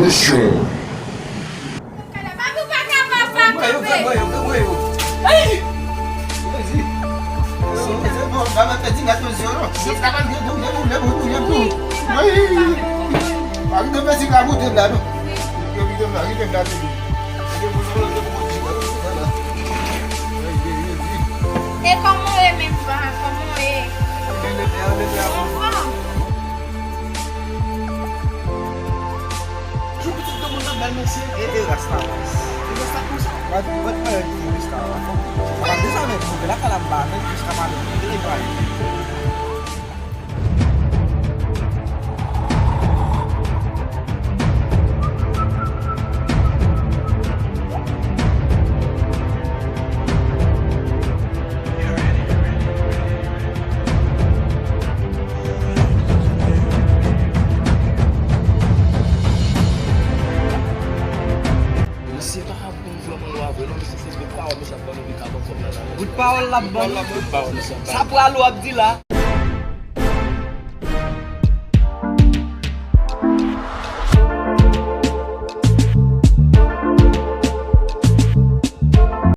Mission. Et comment est même pas? Comment est? Good power lab. Sa Pualo Abdila.